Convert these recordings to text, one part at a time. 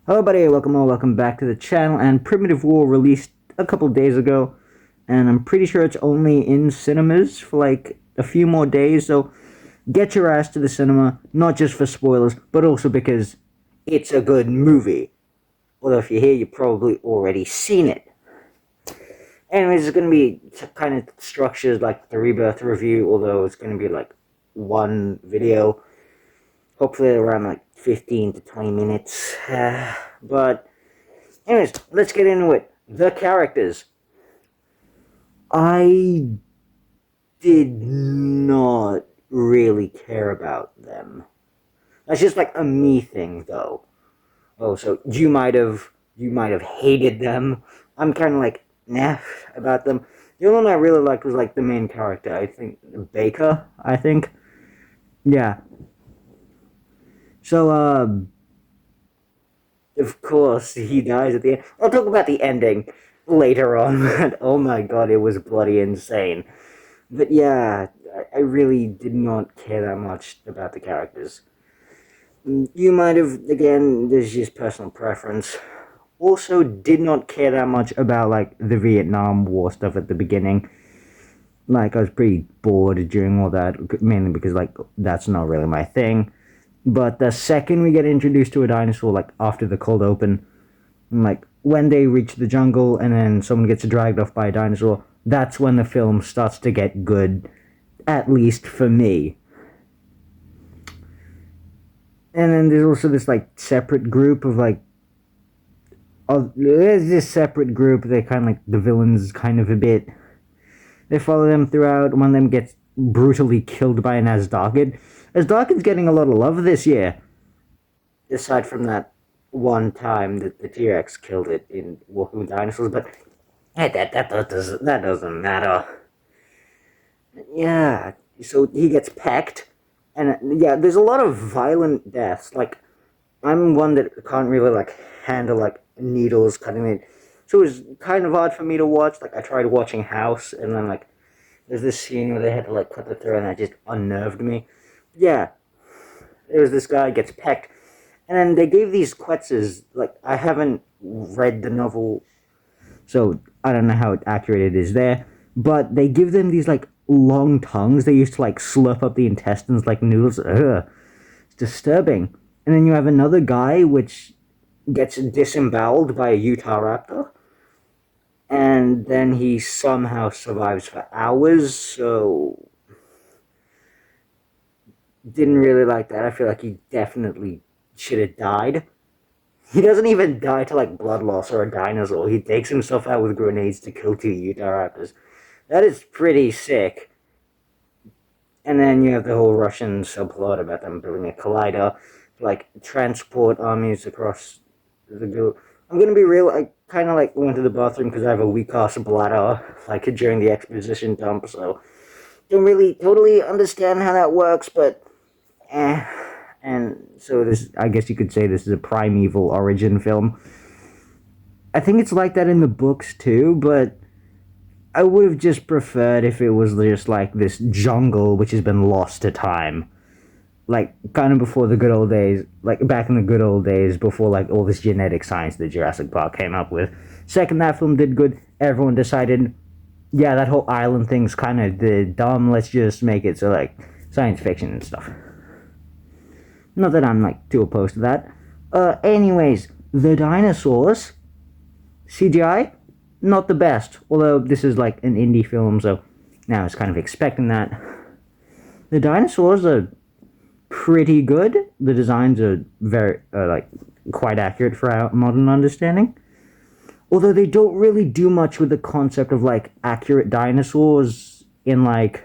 Hello buddy, welcome back to the channel. And Primitive War released a couple days ago, and I'm pretty sure it's only in cinemas for like a few more days, so get your ass to the cinema, not just for spoilers, but also because it's a good movie. Although if you're here, you've probably already seen it. Anyways, it's going to be kind of structured like the Rebirth review, although it's going to be like one video, hopefully around like 15 to 20 minutes. But anyways, let's get into it. The characters. I did not really care about them. That's just like a me thing, though. Oh, so you might have hated them. I'm kind of like nah about them. The only one I really liked was like the main character. I think Baker. I think, yeah. So of course he dies at the end. I'll talk about the ending later on. But oh my god, it was bloody insane. But yeah, I really did not care that much about the characters. You might have, again, there's just personal preference. Also, did not care that much about, like, the Vietnam War stuff at the beginning. Like, I was pretty bored during all that, mainly because, like, that's not really my thing. But the second we get introduced to a dinosaur, like, after the cold open, like, when they reach the jungle and then someone gets dragged off by a dinosaur, that's when the film starts to get good, at least for me. And then there's also this, like, separate group of, like, there's this separate group, they're kind of like the villains, kind of a bit. They follow them throughout. One of them gets brutally killed by an Azdarkid. Azdarkid's getting a lot of love this year. Aside from that one time that the T-Rex killed it in Walking with Dinosaurs, but that doesn't matter. Yeah, so he gets pecked. And yeah, there's a lot of violent deaths. Like, I'm one that can't really, like, handle, like, needles cutting it. So it was kind of hard for me to watch. Like, I tried watching House, and then, like, there's this scene where they had to, like, cut the throat, and that just unnerved me. Yeah, there was this guy gets pecked. And then they gave these Quetzes, like, I haven't read the novel, so I don't know how accurate it is there. But they give them these, like, long tongues. They used to, like, slurp up the intestines like noodles. Ugh. It's disturbing. And then you have another guy which gets disemboweled by a Utah raptor. And then he somehow survives for hours, so didn't really like that. I feel like he definitely should have died. He doesn't even die to, like, blood loss or a dinosaur. He takes himself out with grenades to kill two Utah raptors. That is pretty sick. And then you have the whole Russian subplot about them building a collider to, like, transport armies across the globe. I'm gonna be real, I kind of, like, went to the bathroom because I have a weak-ass bladder, like, during the exposition dump, so don't really totally understand how that works, but and so this, I guess you could say this is a primeval origin film. I think it's like that in the books too, but I would have just preferred if it was just like this jungle which has been lost to time. Like, kind of before the good old days, like back in the good old days, before like all this genetic science that Jurassic Park came up with. Second that film did good, everyone decided, yeah, that whole island thing's kind of dumb, let's just make it so like science fiction and stuff. Not that I'm like too opposed to that. Anyways, the dinosaurs, CGI, not the best. Although this is like an indie film, so now I was kind of expecting that. The dinosaurs are pretty good. The designs are very, like, quite accurate for our modern understanding. Although they don't really do much with the concept of, like, accurate dinosaurs in, like,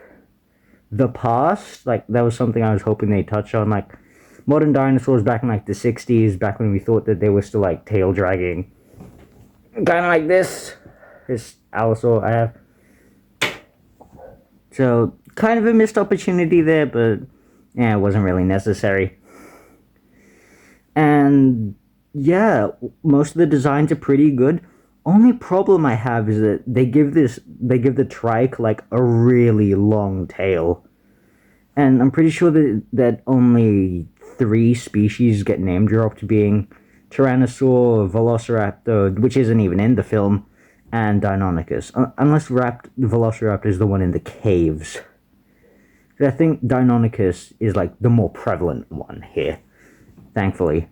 the past. Like, that was something I was hoping they'd touch on. Like, modern dinosaurs back in, like, the 60s, back when we thought that they were still, like, tail dragging. Kind of like this Allosaur I have. So, kind of a missed opportunity there, but yeah, it wasn't really necessary. And yeah, most of the designs are pretty good. Only problem I have is that they give the trike like a really long tail. And I'm pretty sure that only 3 species get name dropped, being Tyrannosaur, Velociraptor, which isn't even in the film, and Deinonychus. Unless Velociraptor is the one in the caves. I think Deinonychus is like the more prevalent one here, thankfully.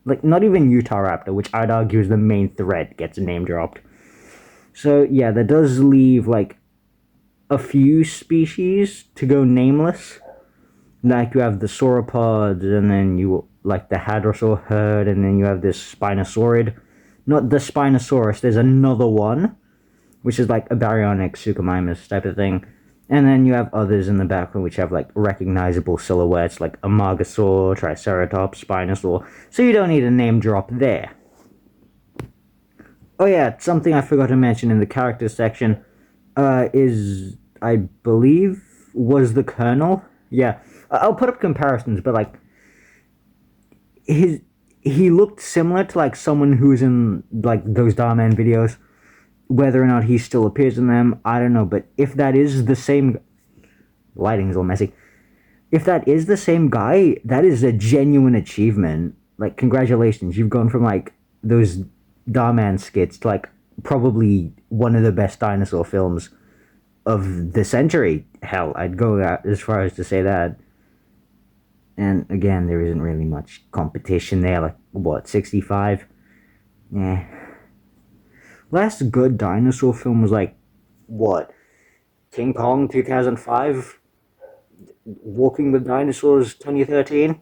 Like, not even Utahraptor, which I'd argue is the main threat, gets name dropped. So, yeah, that does leave, like, a few species to go nameless. Like, you have the sauropods, and then you, like, the hadrosaur herd, and then you have this Spinosaurid. Not the Spinosaurus, there's another one, which is, like, a baryonyx suchomimus type of thing. And then you have others in the background which have, like, recognizable silhouettes, like Amargasaur, Triceratops, Spinosaur. So you don't need a name drop there. Oh yeah, something I forgot to mention in the characters section is, I believe, was the Colonel. Yeah, I'll put up comparisons, but, like, he looked similar to, like, someone who's in, like, those Darman videos. Whether or not he still appears in them, I don't know. But if that is the same... Lighting's all messy. If that is the same guy, that is a genuine achievement. Like, congratulations. You've gone from, like, those Darman skits to, like, probably one of the best dinosaur films of the century. Hell, I'd go as far as to say that. And, again, there isn't really much competition there. Like, what, 65? Yeah. Last good dinosaur film was like, what? King Kong 2005? Walking with Dinosaurs 2013?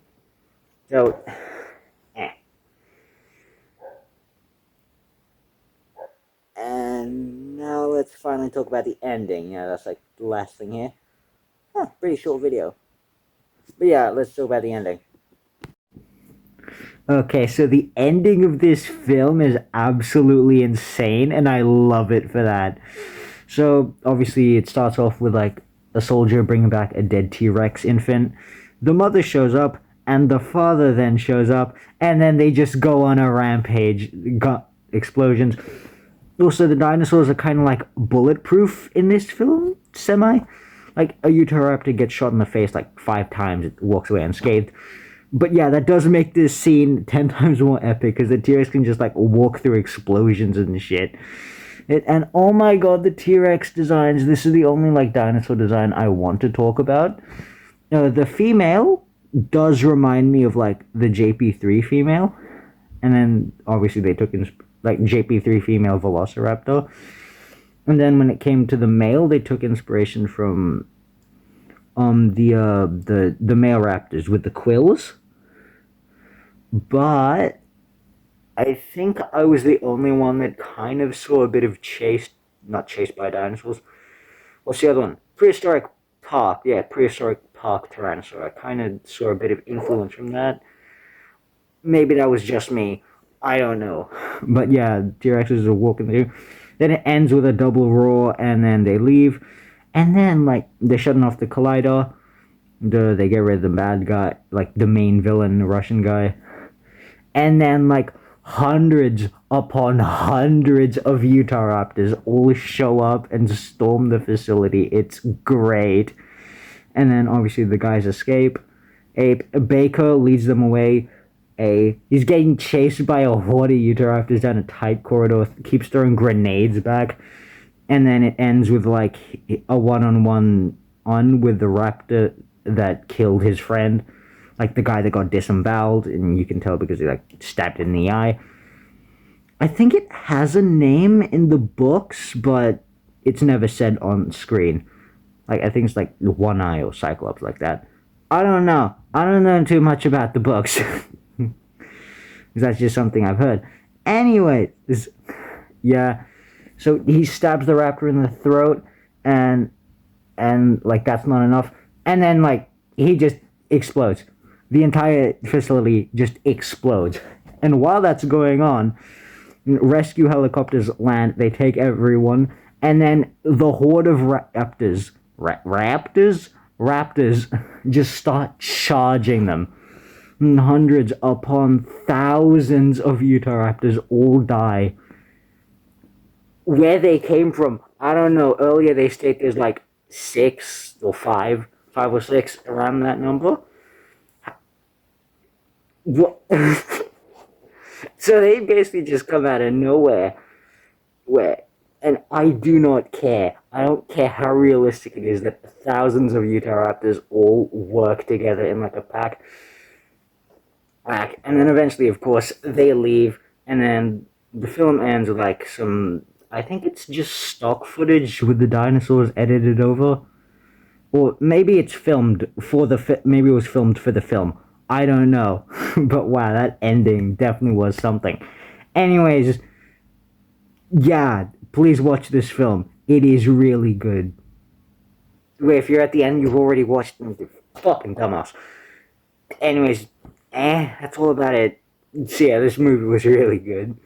So, And now let's finally talk about the ending. Yeah, that's like the last thing here. Huh, pretty short video. But yeah, let's talk about the ending. Okay, so the ending of this film is absolutely insane, and I love it for that. So, obviously, it starts off with, like, a soldier bringing back a dead T-Rex infant. The mother shows up, and the father then shows up, and then they just go on a rampage. Got explosions. Also, the dinosaurs are kind of, like, bulletproof in this film, semi. Like, a Utahraptor gets shot in the face, like, 5 times, it walks away unscathed. But yeah, that does make this scene 10 times more epic, because the T-Rex can just, like, walk through explosions and shit. And oh my god, the T-Rex designs, this is the only, like, dinosaur design I want to talk about. The female does remind me of, like, the JP3 female. And then, obviously, they took, like, JP3 female Velociraptor. And then when it came to the male, they took inspiration from the male raptors with the quills. But I think I was the only one that kind of saw a bit of not chased by dinosaurs. What's the other one? Prehistoric Park. Yeah, Prehistoric Park Tyrannosaur. I kind of saw a bit of influence from that. Maybe that was just me. I don't know. But yeah, T-Rexes are walking through. Then it ends with a double roar, and then they leave. And then, like, they're shutting off the collider. They get rid of the bad guy, like, the main villain, the Russian guy. And then, like, hundreds upon hundreds of Utahraptors all show up and storm the facility. It's great. And then, obviously, the guys escape. Baker leads them away. He's getting chased by a horde of Utahraptors down a tight corridor, keeps throwing grenades back. And then it ends with, like, a one-on-one with the raptor that killed his friend. Like, the guy that got disemboweled, and you can tell because he, like, stabbed in the eye. I think it has a name in the books, but it's never said on screen. Like, I think it's, like, One Eye or Cyclops, like that. I don't know. I don't know too much about the books. That's just something I've heard. Anyway, yeah. So he stabs the raptor in the throat, and like, that's not enough. And then, like, he just explodes. The entire facility just explodes. And while that's going on, rescue helicopters land, they take everyone, and then the horde of raptors just start charging them. And hundreds upon thousands of Utahraptors all die. Where they came from, I don't know. Earlier they stated there's like 6 or 5 or 6, around that number. What? So they basically just come out of nowhere, where, and I do not care. I don't care how realistic it is that thousands of Utahraptors all work together in like a pack, and then eventually, of course, they leave, and then the film ends with like some. I think it's just stock footage with the dinosaurs edited over, or maybe it's filmed for the. Maybe it was filmed for the film. I don't know, but wow, that ending definitely was something. Anyways, yeah, please watch this film. It is really good. Wait, if you're at the end, you've already watched. Fucking dumbass. Anyways, that's all about it. So yeah, this movie was really good.